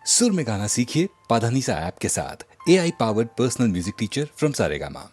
सुर में गाना सीखिए पाधानीसा ऐप के साथ। AI powered personal music teacher from Saregama.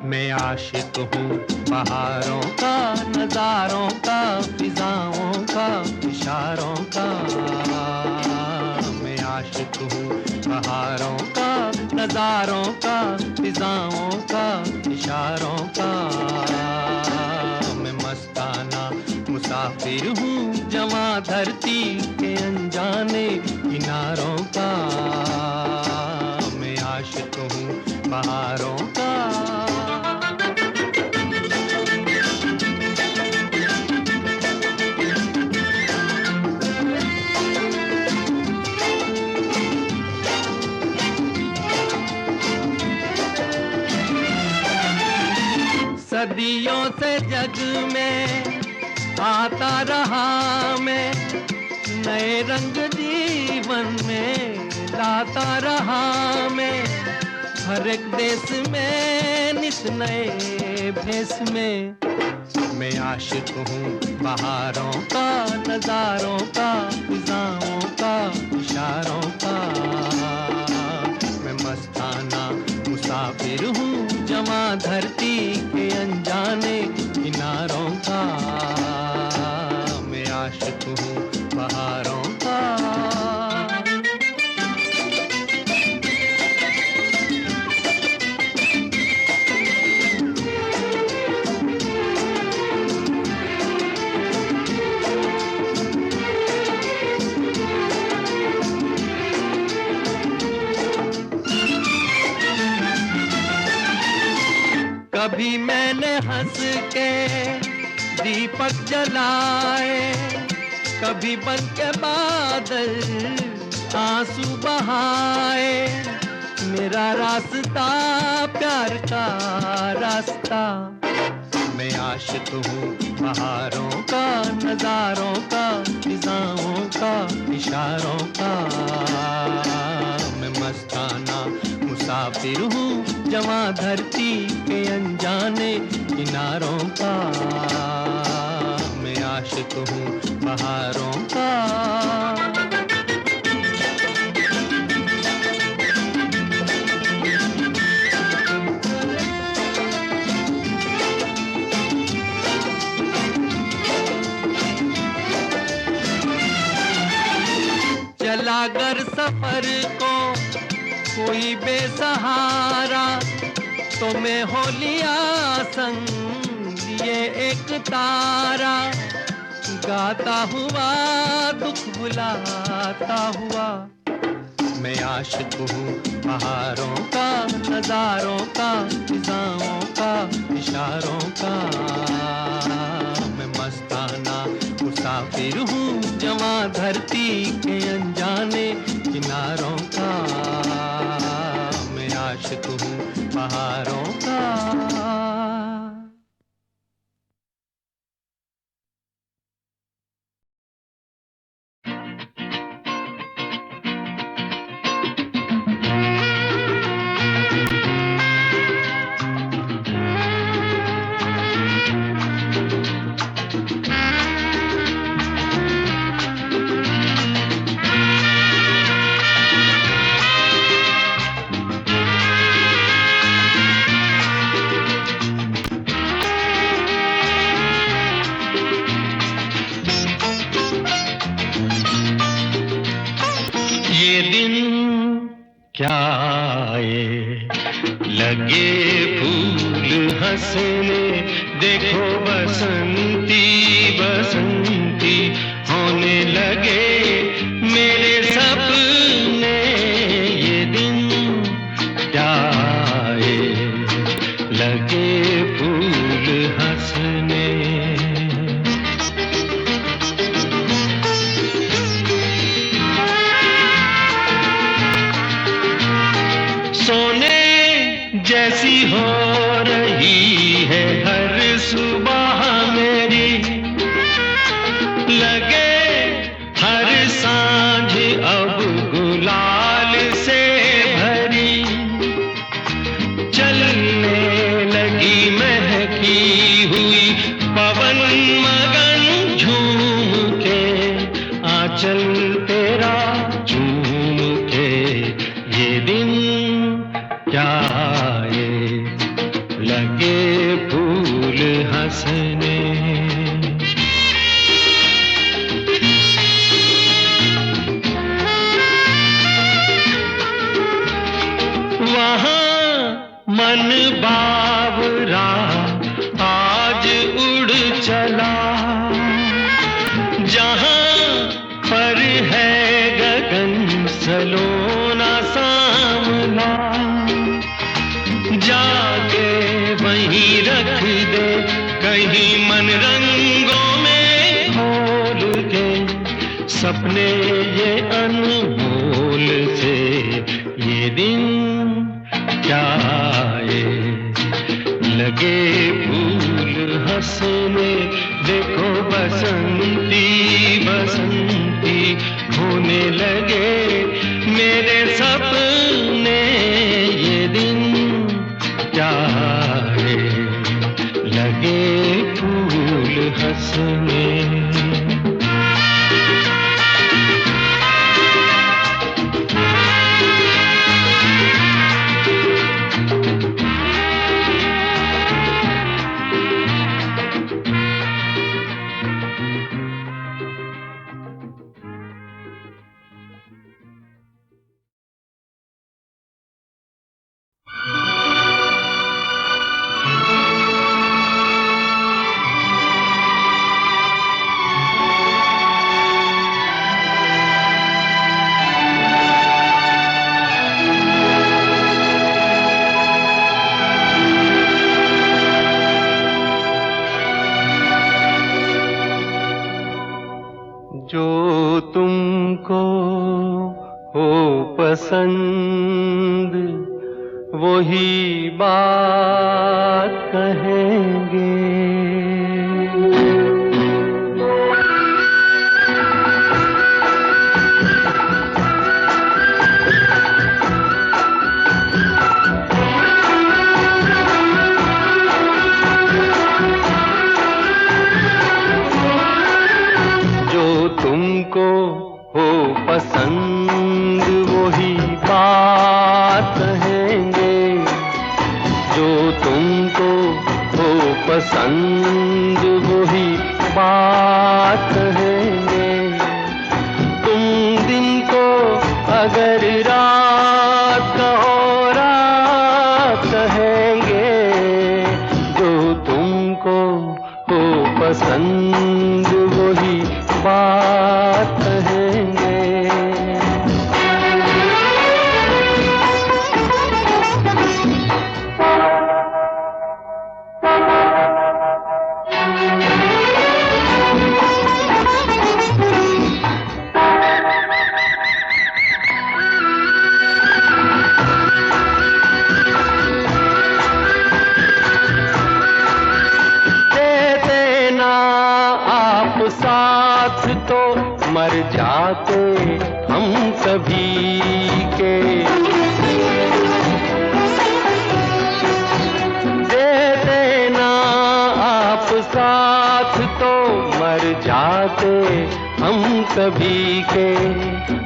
मैं आशिक हूँ बहारों का, नजारों का, फिजाओं का, इशारों का। मैं आशिक हूँ बहारों का, नजारों का, फिजाओं का, इशारों का। मैं मस्ताना मुसाफिर हूँ जवां धरती के अनजाने किनारों का। मैं आशिक हूँ बहारों का। सदियों से जग में आता रहा मैं, नए रंग जीवन में लाता रहा मैं। हर एक देश में नित नए भेष में। मैं आशिक हूँ बहारों का, नजारों का, फिजाओं का, इशारों का। मैं मस्ताना मुसाफिर हूँ जवां धरती के अनजाने किनारों का। मैं आशिक हूँ बहारों का। कभी मैंने हंस के दीपक जलाए, कभी बन के बादल आंसू बहाए। मेरा रास्ता प्यार का रास्ता। मैं आशिक हूँ बहारों का, नजारों का, फिजाओं का, इशारों का। मैं मस्ताना मुसाफिर हूँ जवां धरती के अनजाने किनारों का। मैं आशिक हूँ बहारों का। चला कर सफर को कोई बेसहारा, तो मैं हो लिया संग ये एक तारा। गाता हुआ दुख भुलाता हुआ। मैं आशिक हूँ बहारों का, नजारों का, फिजाओं का, इशारों का। मैं मस्ताना मुसाफिर हूँ जवां धरती के अनजाने किनारों का। आशिक हूँ बहारों का। ये दिन क्या आए लगे फूल हंसने, देखो बसंती बसंती होने लगे मेरे सपने। ये दिन क्या आए लगे फूल हंसने। सोने जैसी हो रही है हर सुबह मेरी, लगे हर सांझ अब गुलाल से भरी। चलने लगी महकी हुई पवन मगन झूम के, आंचल तेरा झूम के। ये दिन क्या आए लगे फूल हंसने। वहाँ मन बावरा आज उड़ चला, जहाँ पर है गगन सलोना सामना। जाके वहीं रख दे कहीं मन रंगों में खोल के, सपने ये अनमोल से। ये दिन क्या आए लगे फूल हंसने, देखो बसंती बसंती होने लगे मेरे सपने। ये दिन क्या आए लगे फूल हंसने। जो तुमको हो पसंद वही बात कहेंगे। तुमको हो पसंद वही बात कहेंगे। जो तुमको हो पसंद वही बात कहेंगे। तुम दिन को अगर रात कहो रात कहेंगे। जो तुमको हो पसंद वही बात कहेंगे। सभी के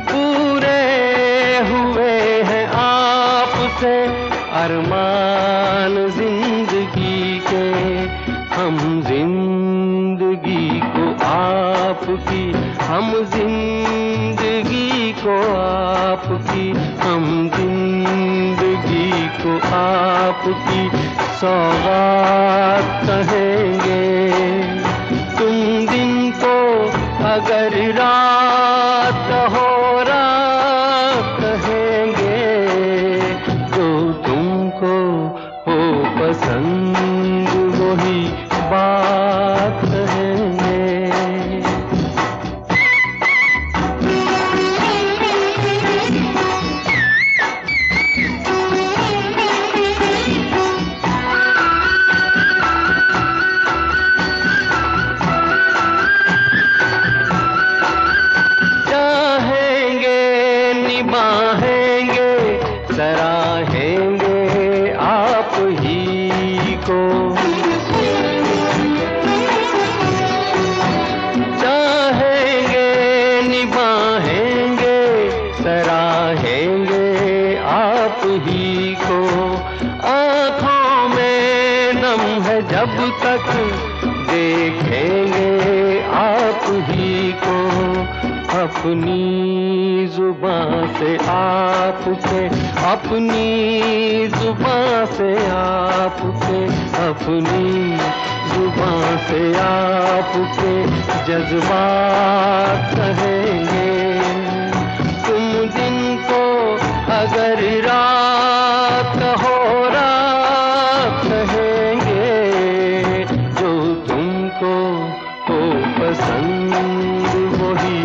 पूरे हुए हैं आपसे अरमान जिंदगी के। हम जिंदगी को आपकी, हम जिंदगी को आपकी, हम जिंदगी को आपकी सौगात कहेंगे। तुम दिन को अगर रात हो रात कहेंगे, जो तुमको हो पसंद वही बात कहेंगे। सराहेंगे आप ही को, चाहेंगे निभाएंगे सराहेंगे आप ही को। आँखों में नम है जब तक देखेंगे आप ही को। अपनी जुबां से आपके, अपनी जुबां से आपके, अपनी जुबां से आपके जज्बात कहेंगे। तुम दिन को अगर रात हो रात कहेंगे, जो तुमको हो पसंद वही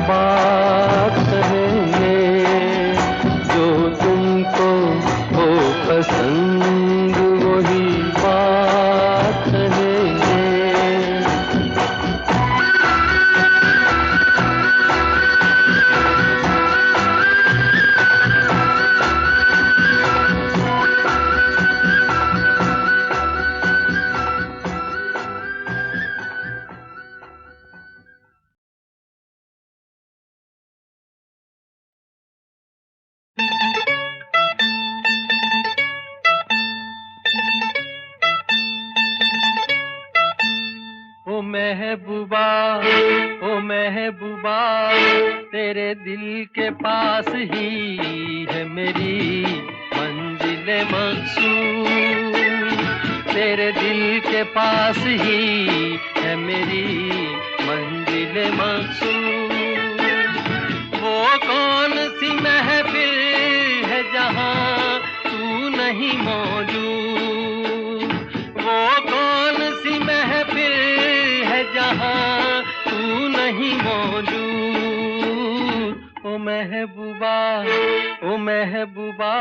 बात कहेंगे। जो तुमको हो पसंद वही बात कहेंगे। ओ महबूबा, ओ महबूबा, तेरे दिल के पास ही है मेरी मंजिल मकसूद। तेरे दिल के पास ही है मेरी मंजिल मकसूद। वो कौन सी महफिल है जहाँ तू नहीं मौजूद। वो कौन सी महफिल है जहाँ तू नहीं मौजूद। ओ महबूबा, ओ महबूबा,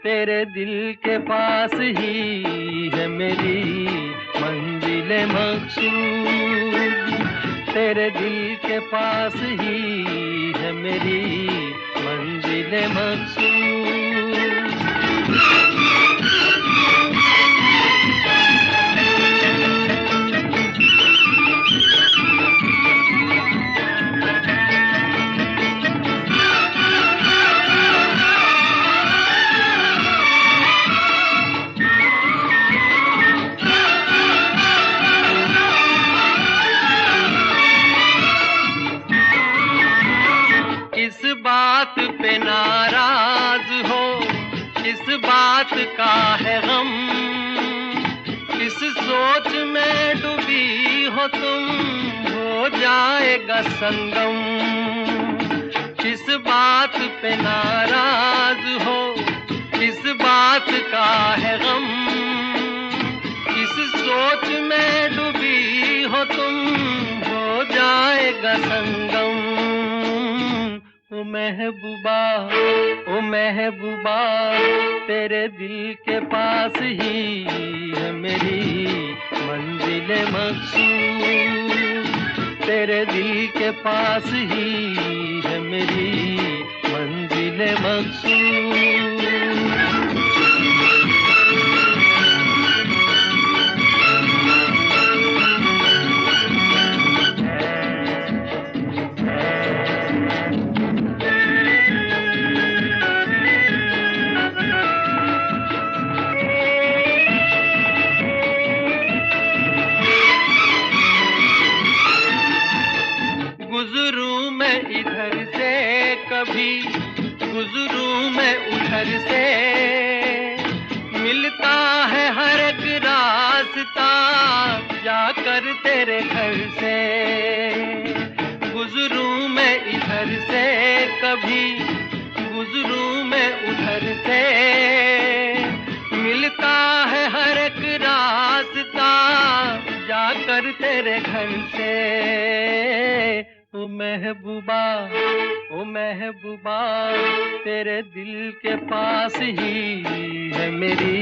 तेरे दिल के पास ही है मेरी मंजिल मकसूद। तेरे दिल के पास ही है मेरी मंजिल मकसूद। किस बात पे नाराज हो, किस बात का है गम। किस सोच में डूबी हो तुम, हो जाएगा संगम। किस बात पे नाराज हो, किस बात का है गम। किस सोच में डूबी हो तुम, हो जाएगा संगम। ओ महबूबा, ओ महबूबा, तेरे दिल के पास ही है मेरी मंजिल मकसूद। तेरे दिल के पास ही है मेरी मंजिल मकसूद। इधर से, मिलता है हर एक रास्ता जाकर तेरे घर से। गुजरूं मैं इधर से कभी, गुजरूं मैं उधर से, मिलता है हर एक रास्ता जाकर तेरे घर से। ओ महबूबा, ओ महबूबा, तेरे दिल के पास ही है मेरी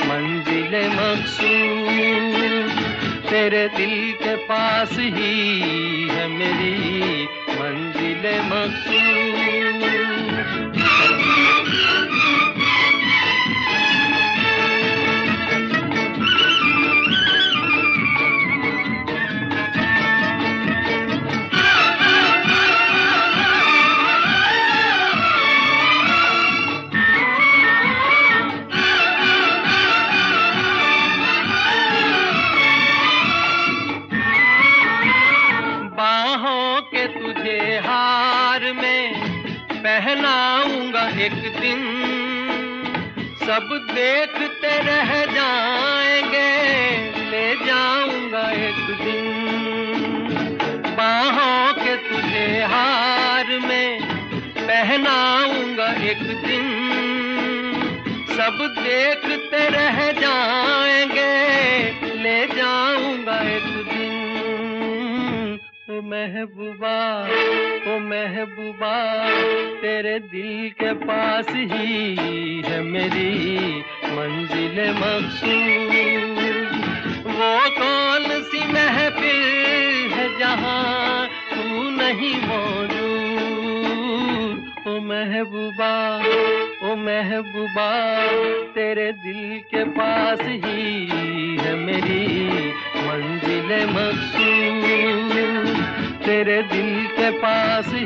मंजिल मकसूद। तेरे दिल के पास ही है मेरी मंजिल मकसूद। पहनाऊंगा एक दिन, सब देखते रह जाएंगे, ले जाऊंगा एक दिन। बाहों के तुझे हार में पहनाऊंगा एक दिन, सब देखते रह जाएंगे, ले जाऊंगा एक दिन। ओ महबूबा, ओ महबूबा, तेरे दिल के पास ही है मेरी मंजिल मकसूद। वो कौन सी महफिल है जहाँ तू नहीं मौजूद। ओ महबूबा, ओ महबूबा, तेरे दिल के पास ही है मेरी मंजिल मकसूद। तेरे दिल के पास ही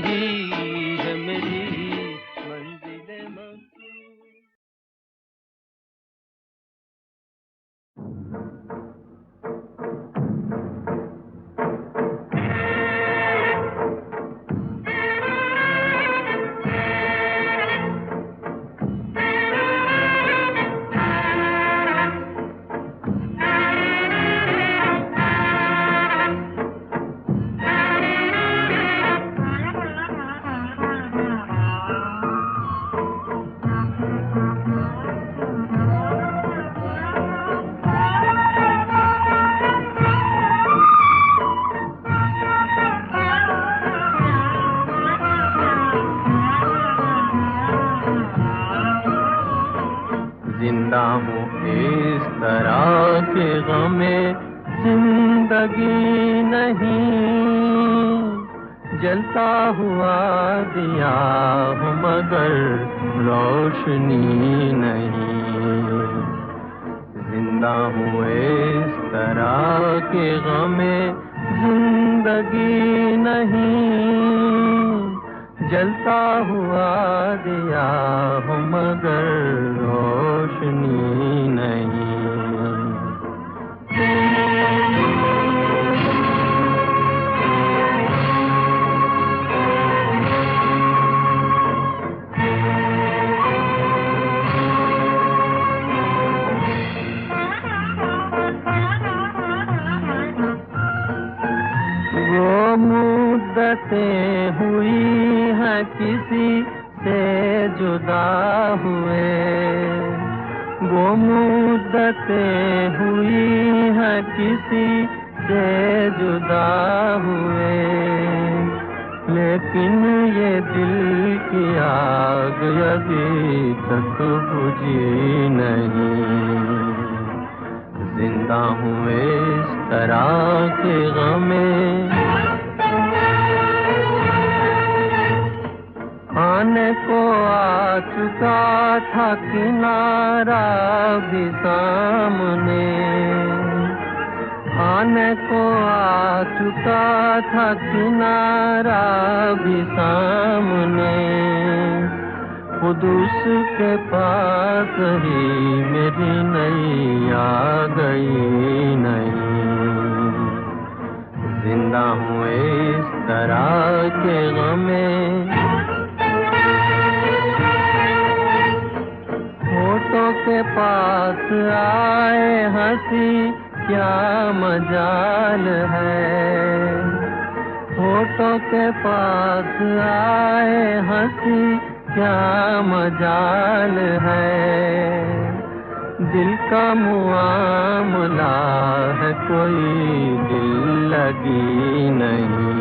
है मेरी मंजिल मकसूद। जिंदा हूँ इस तरह के गमे जिंदगी नहीं, जलता हुआ दिया हूँ मगर रोशनी नहीं। जिंदा हूँ इस तरह के गमे जिंदगी नहीं, जलता हुआ दिया हूँ मगर रोशनी नहीं। वो मुद्दतें हुई हैं किसी से जुदा हुए, वो मुद्दतें हुई हैं किसी से जुदा हुए, लेकिन ये दिल की आग अभी तक बुझी नहीं। जिंदा हूँ इस तरह के गमे, आने को आ चुका था किनारा भी सामने, आने को आ चुका था किनारा भी सामने। खुद उसके पास ही मेरी नैया गई नहीं। जिंदा हूँ इस तरह के गमे, पास आए हंसी क्या मजाल है, होठों के पास आए हंसी क्या मजाल है। दिल का मुआमला है कोई दिल लगी नहीं,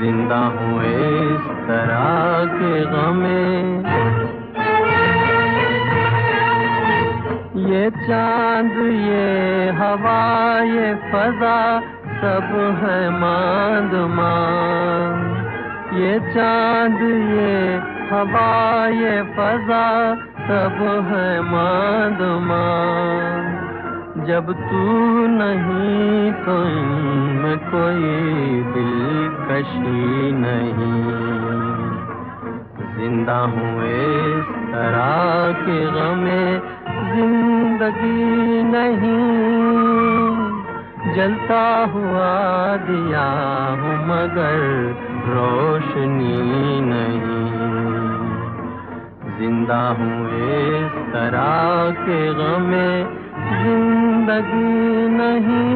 जिंदा हूँ इस तरह के गमे। ये चांद ये हवा ये फजा सब है मांद मांद, ये चांद ये हवा ये फजा सब है मांद मांद। जब तू नहीं तो इनमें कोई दिलकशी नहीं, जिंदा हूँ इस तरह के गमे। जिंदगी नहीं जलता हुआ दिया हूँ मगर रोशनी नहीं, जिंदा हूँ इस तरह के गमे। जिंदगी नहीं।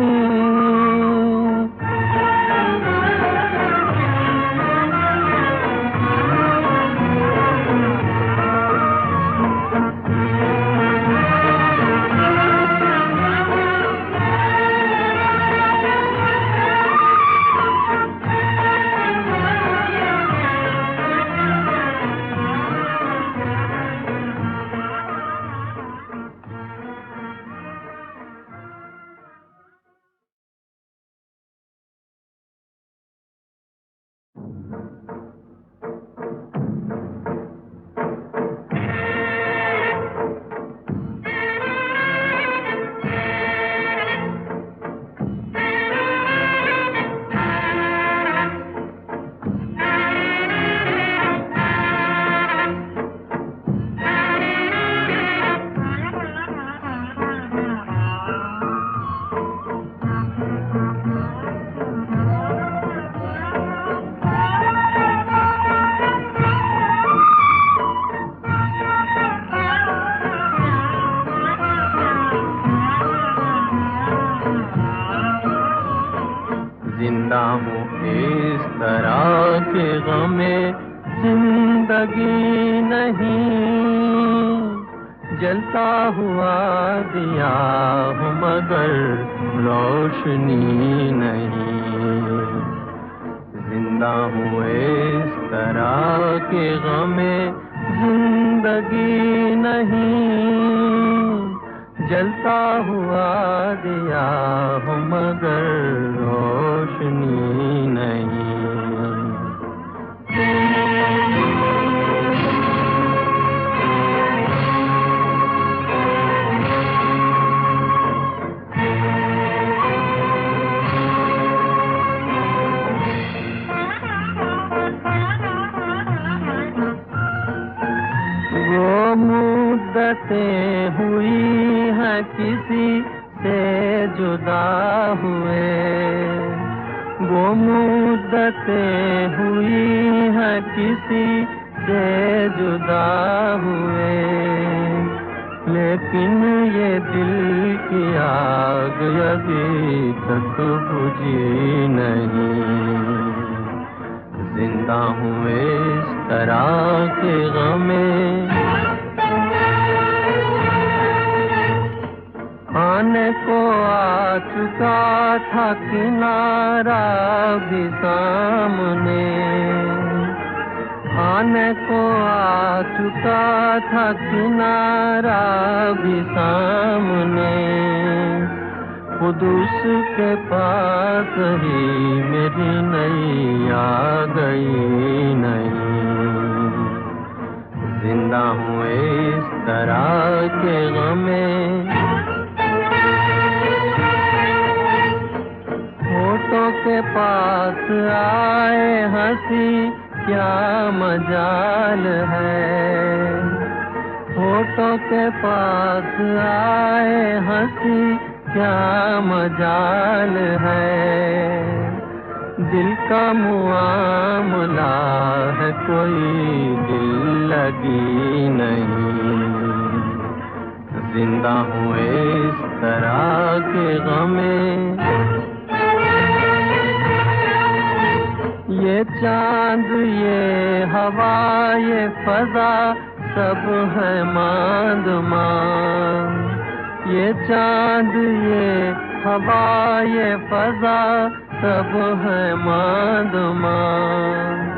जिंदा हूँ इस तरह के गमे। जिंदगी नहीं जलता हुआ दिया हूँ मगर रोशनी नहीं, जिंदा हूँ इस तरह के गमे। जिंदगी नहीं जलता हुआ दिया हूँ मगर रोशनी नहीं। वो मुद्दतें हुई हैं किसी से जुदा हुए, वो मुद्दतें हुई हैं किसी से जुदा हुए, लेकिन ये दिल की आग अभी तक बुझी नहीं, जिंदा हूँ इस तरह के गमे। आने को आ चुका था किनारा भी सामने, आने को आ चुका था किनारा भी सामने, खुद उसके पास ही मेरी नैया गई नहीं, जिंदा हूँ इस तरह के गमे। होठों के पास आए हंसी क्या मजाल है, होठों के पास आए हंसी क्या मजाल है। दिल का मुआमला है कोई दिल लगी नहीं, जिंदा हूँ इस तरह के गमे। ये चांद, ये हवा, ये फजा सब है मांद मांद। ये चांद, ये हवा, ये फजा सब है मांद मांद।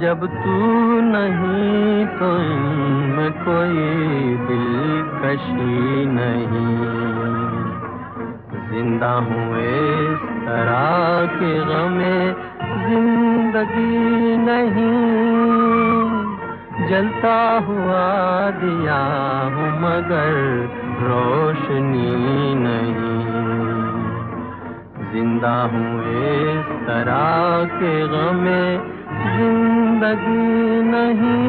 जब तू नहीं तो इनमें कोई दिलकशी नहीं। जिंदा हूँ इस तरह के गमे, जिंदगी नहीं। जलता हुआ दिया हूँ मगर रोशनी नहीं। जिंदा हूँ इस तरह के गमे, जिंदगी नहीं।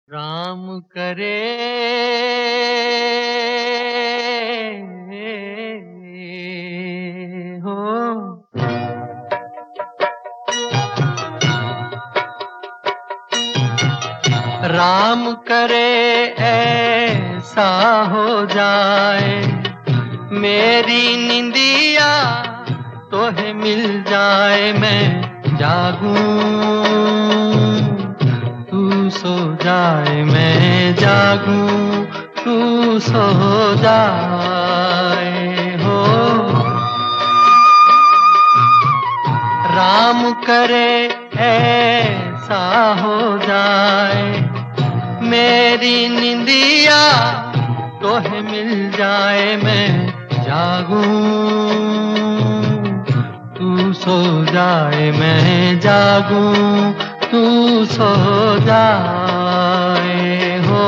राम करे हो, राम करे ऐसा हो जाए, मेरी निंदिया तोहे मिल जाए। मैं जागूं सो जाए, मैं जागूं तू सो जाए हो। राम करे ऐसा हो जाए, मेरी निंदिया तोहे मिल जाए। मैं जागूं तू सो जाए, मैं जागूं तू सो जाए हो।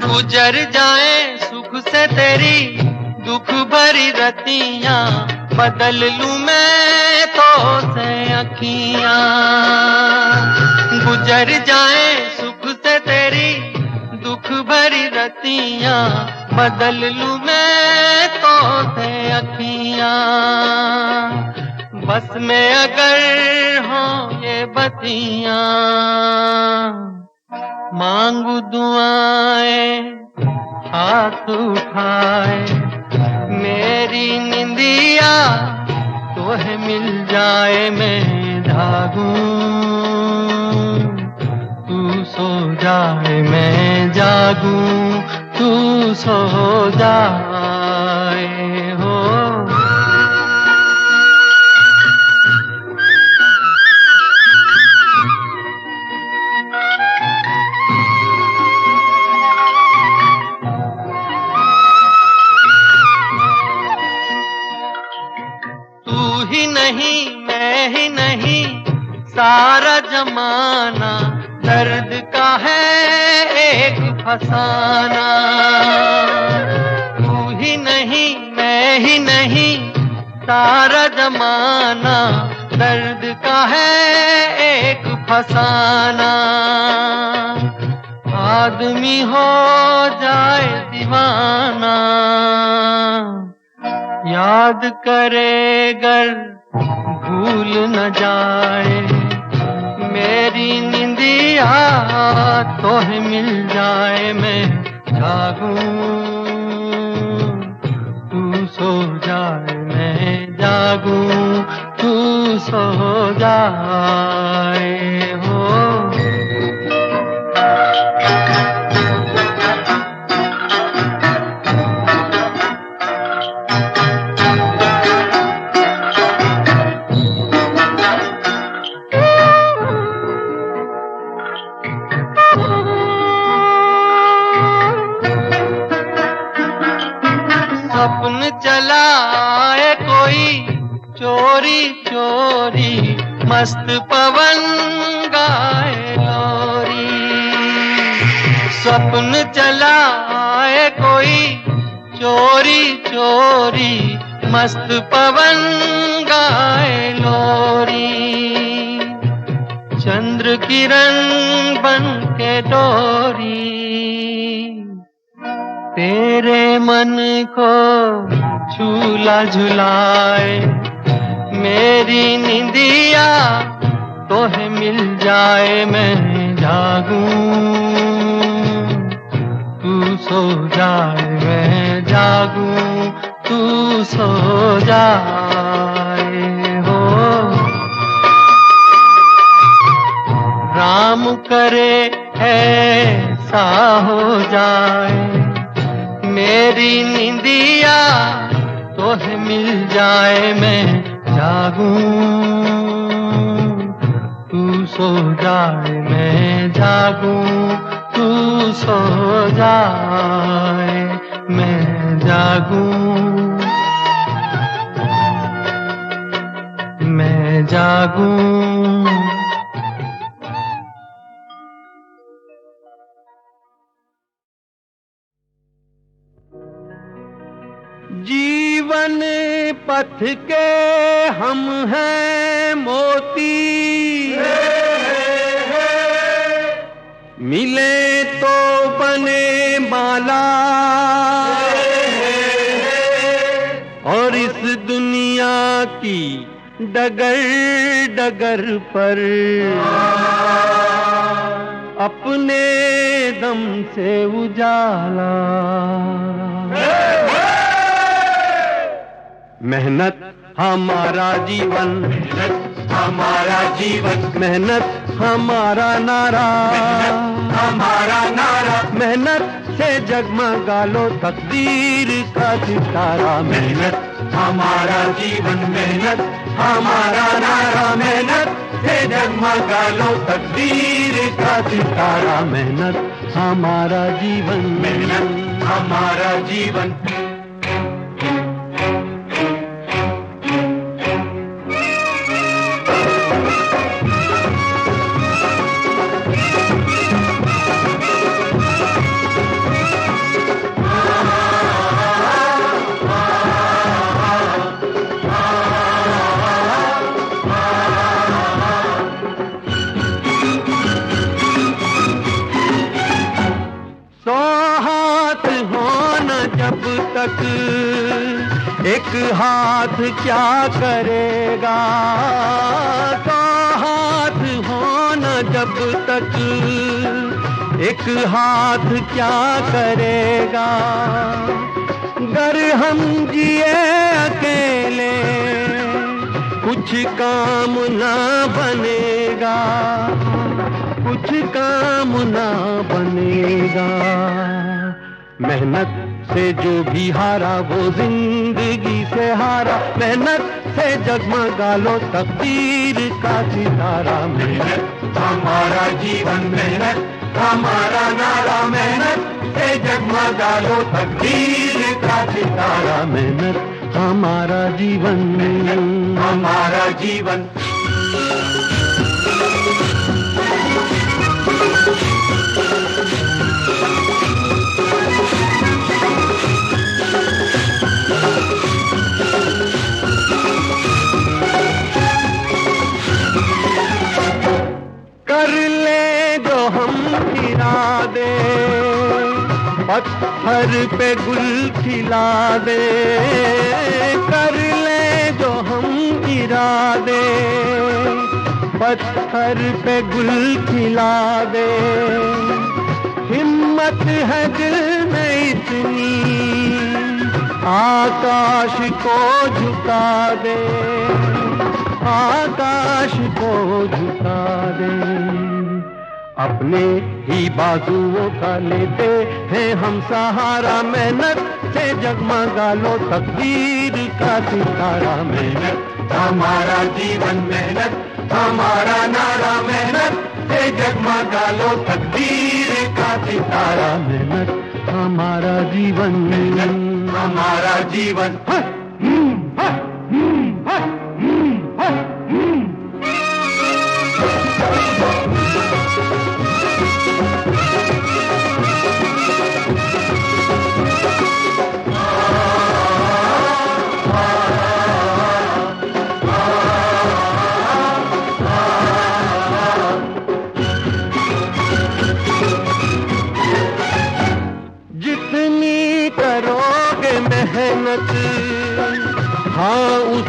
गुजर जाए सुख से तेरी दुख भरी रतियां, बदल लूं मैं तो से अखियां। गुजर जाए सुख से तेरी दुख भरी रतियां, बदल लूं मैं तो से अखियां। बस में अगर हो ये बतियां, मांगू दुआएं हाथ उठाए। मेरी निंदिया तोहे मिल जाए, मैं जागूं तू सो जाए, मैं जागूं तू सो जाए हो। ही नहीं मैं ही नहीं सारा जमाना, दर्द का है एक फसाना। तू ही नहीं मैं ही नहीं सारा जमाना, दर्द का है एक फसाना। आदमी हो जाए दीवाना, याद करे गर भूल न जाए। मेरी निंदिया तोहे मिल जाए, मैं जागूं तू सो जाए, मैं जागूं तू सो जाए हो। चोरी चोरी मस्त पवन गाए लोरी। स्वप्न चलाए कोई चोरी चोरी मस्त पवन गाए लोरी। चंद्र किरण बन के डोरी तेरे मन को झूला झुलाए। मेरी निंदिया तोहे मिल जाए मैं जागूं, तू सो जाए मैं जागूं, तू सो जाए हो। राम करे ऐसा हो जाए मेरी निंदिया तोहे मिल जाए मैं जागूं, तू सो जाए मैं जागूं, तू सो जाए मैं जागूं, मैं जागूं। जीवन पथ के हम हैं मोती, मिले तो बने माला, और इस दुनिया की डगर डगर पर अपने दम से उजाला। मेहनत हमारा जीवन, मेहनत हमारा जीवन, मेहनत हमारा नारा, हमारा नारा। मेहनत से जगमगा लो तकदीर का सितारा। मेहनत हमारा जीवन, मेहनत हमारा नारा। मेहनत से जगमगा लो तकदीर का सितारा। मेहनत हमारा जीवन, मेहनत हमारा जीवन। एक हाथ क्या करेगा, तो हाथ होना जब तक एक हाथ क्या करेगा। गर हम जिए अकेले कुछ काम ना बनेगा, कुछ काम ना बनेगा। मेहनत से जो भी हारा वो जिंदगी से हारा। मेहनत से जगमगा लो तकदीर का सितारा। मेहनत हमारा जीवन, मेहनत हमारा नारा। मेहनत से जगमगा लो तकदीर का सितारा। मेहनत हमारा जीवन, हमारा जीवन। कर ले जो हम इरादे, पत्थर पे गुल खिला दे। कर ले जो हम इरादे, पत्थर पे गुल खिला दे। हिम्मत है दिल में इतनी आकाश को झुका दे, आकाश को झुका दे। अपने ही बाजुओं का लेते हैं हम सहारा। मेहनत से जगमगा लो तकदीर का सितारा। मेहनत हमारा जीवन, मेहनत हमारा नारा। मेहनत से जगमगा लो तकदीर का सितारा। मेहनत हमारा जीवन, मेहनत हमारा जीवन।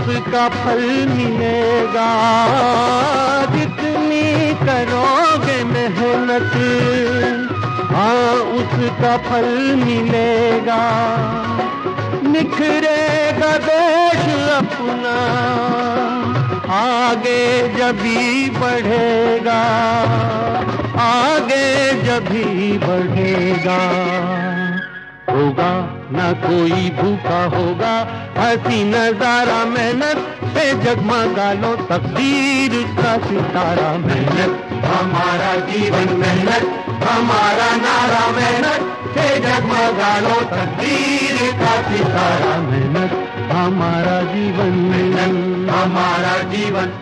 उसका फल मिलेगा, जितनी करोगे मेहनत, हाँ उसका फल मिलेगा। निखरेगा देश अपना, आगे जभी बढ़ेगा, आगे जभी बढ़ेगा। होगा ना कोई भूखा होगा, हंसी नजारा मेहनत से जगमगा लो तकदीर का सितारा। मेहनत हमारा जीवन, मेहनत हमारा नारा, मेहनत से जगमगा लो तकदीर का सितारा। मेहनत हमारा जीवन, मेहनत हमारा जीवन।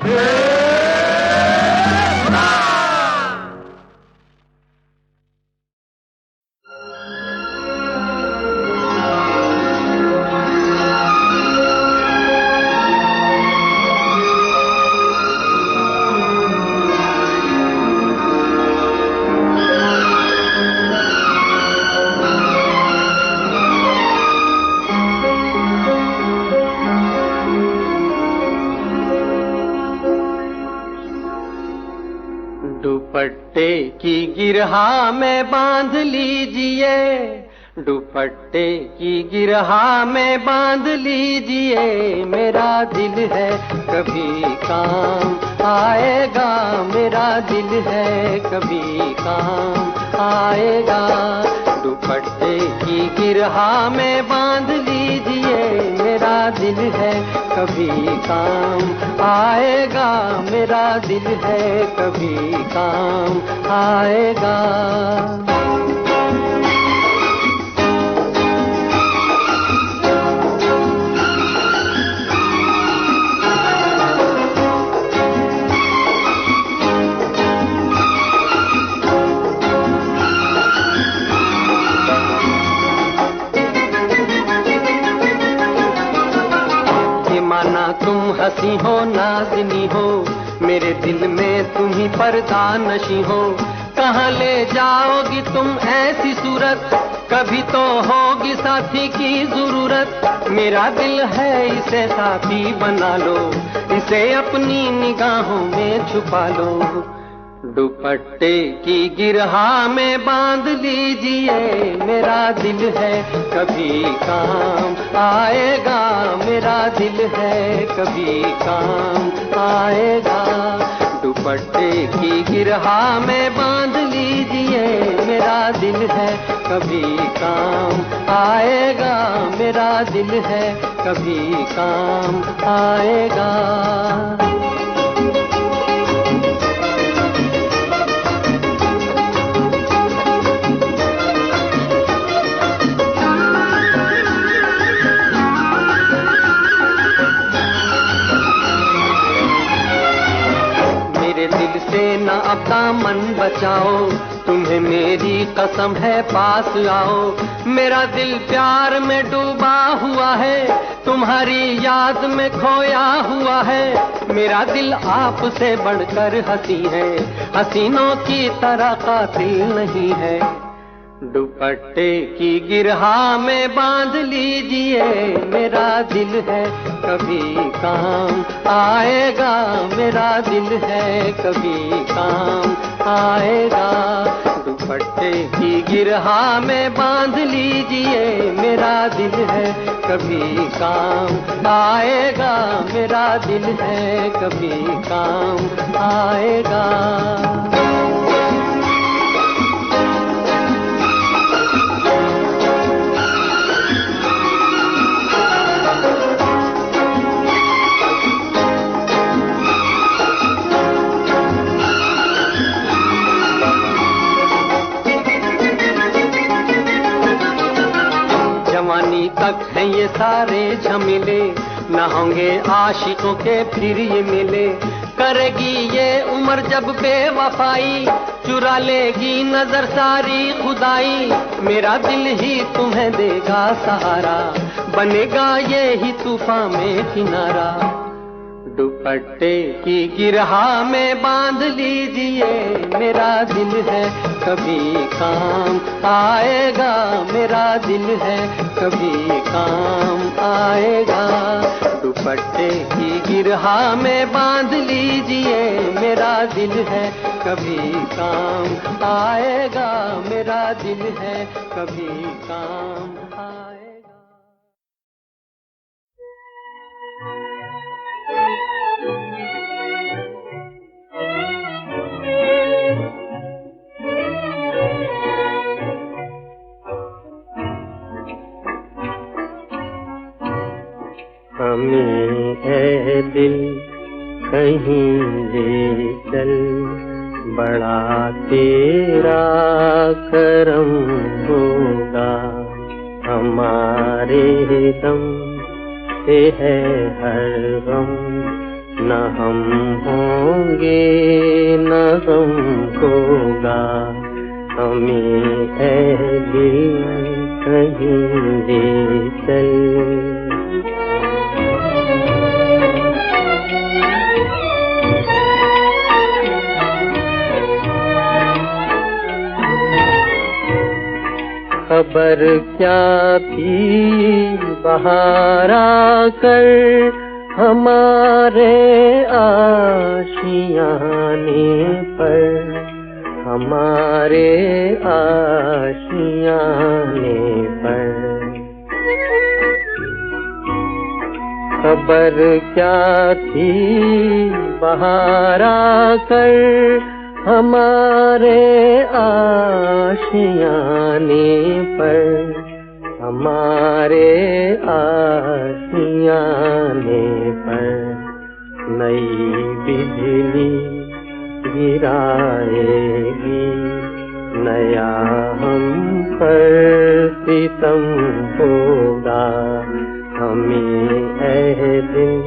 दुपट्टे की गिरहा में बांध लीजिए, दुपट्टे की गिरहा में बांध लीजिए। मेरा दिल है कभी काम आएगा, मेरा दिल है कभी काम आएगा। दुपट्टे की गिरहा में बांध लीजिए, मेरा दिल है कभी काम आएगा, मेरा दिल है कभी काम आएगा। तुम हंसी हो नाज़नी हो, मेरे दिल में तुम ही पर्दा नशी हो। कहाँ ले जाओगी तुम ऐसी सूरत, कभी तो होगी साथी की जरूरत। मेरा दिल है इसे साथी बना लो, इसे अपनी निगाहों में छुपा लो। दुपट्टे की गिरहा में बांध लीजिए, मेरा दिल है कभी काम आएगा, मेरा दिल है कभी काम आएगा। दुपट्टे की गिरहा में बांध लीजिए, मेरा दिल है कभी काम आएगा, मेरा दिल है कभी काम आएगा। न अब दामन बचाओ, तुम्हें मेरी कसम है पास आओ। मेरा दिल प्यार में डूबा हुआ है, तुम्हारी याद में खोया हुआ है। मेरा दिल आपसे बढ़कर हंसी है, हसीनों की तरह कातिल नहीं है। दुपट्टे की गिरहा में बांध लीजिए, मेरा दिल है कभी काम आएगा, मेरा दिल है कभी काम आएगा। दुपट्टे की गिरहा में बांध लीजिए, मेरा दिल है कभी काम आएगा, मेरा दिल है कभी काम आएगा। जवानी तक है ये सारे झमेले, न होंगे आशिकों के फिर ये मिले। करेगी ये उम्र जब बेवफाई, चुरा लेगी नजर सारी खुदाई। मेरा दिल ही तुम्हें देगा सहारा, बनेगा ये ही तूफान में किनारा। दुपट्टे की गिरहा में बांध लीजिए, मेरा दिल है कभी काम आएगा, मेरा दिल है कभी काम आएगा। दुपट्टे की गिरहा में बांध लीजिए, मेरा दिल है कभी काम आएगा, मेरा दिल है कभी काम आएगा। हमें है दिल कहीं ले चल, बड़ा तेरा करम होगा, हमारे दम से है हर गम, न हम होंगे न गम होगा। हमें है दिल कहीं ले चल। खबर क्या थी बहार आकर हमारे आशियाने पर, हमारे आशियाने पर। खबर क्या थी बहार आकर हमारे आशियाने पर, हमारे आशियाने पर। नई बिजली गिराएगी, नया हम पर सितम होगा, हमें ऐ दिन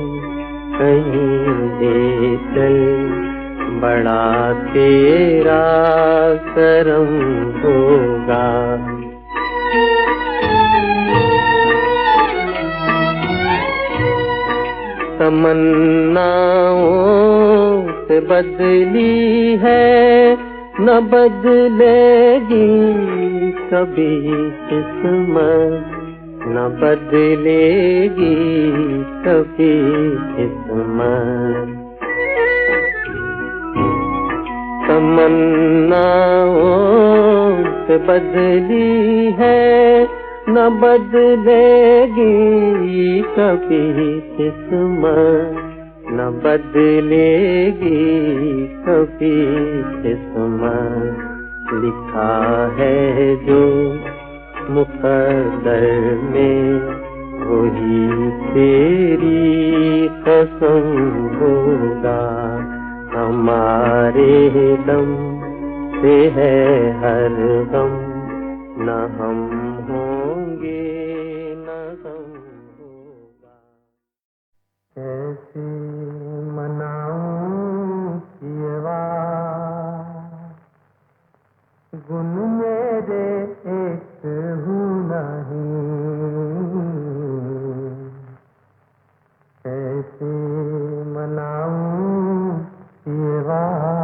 कहीं ले चल, बड़ा तेरा करम होगा। तमन्नाओं से बदली है न बदलेगी कभी किस्मत, न बदलेगी कभी किस्मत। तमन्नाओं से बदली है न बदलेगी कभी किस्मत, न बदलेगी कभी किस्मत। लिखा है जो मुकद्दर में वही तेरी कसम होगा, हमारे दम से है हर गम, न हम होंगे न गम होगा। कैसे मनाऊं ये बात, गुन मेरे एक हूँ नहीं, कैसे मनाऊं ये बात।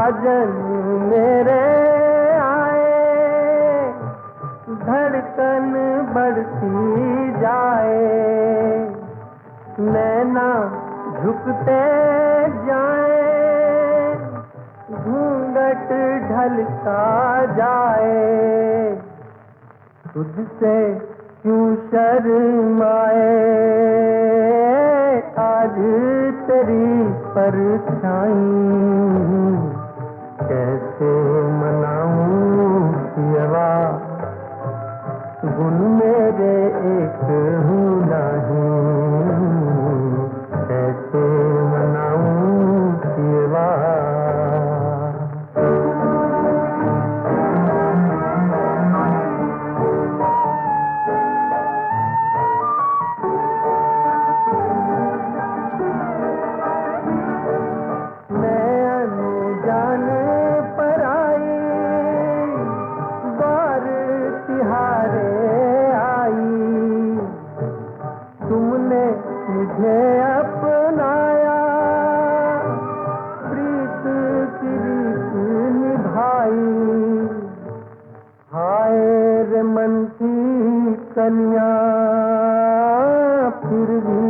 साजन मेरे आए, धड़कन बढ़ती जाए, नैना झुकते जाए, घूंघट ढलता जाए, तुझसे क्यों शर्माए, आज तेरी परछाई कैसे मनाऊं पियवा, गुन मेरे एक हूँ नहीं, कैसे मनाऊं पियवा। मुझे अपनाया, प्रीत की रीत निभाई, हाय रे मन की कन्या फिर भी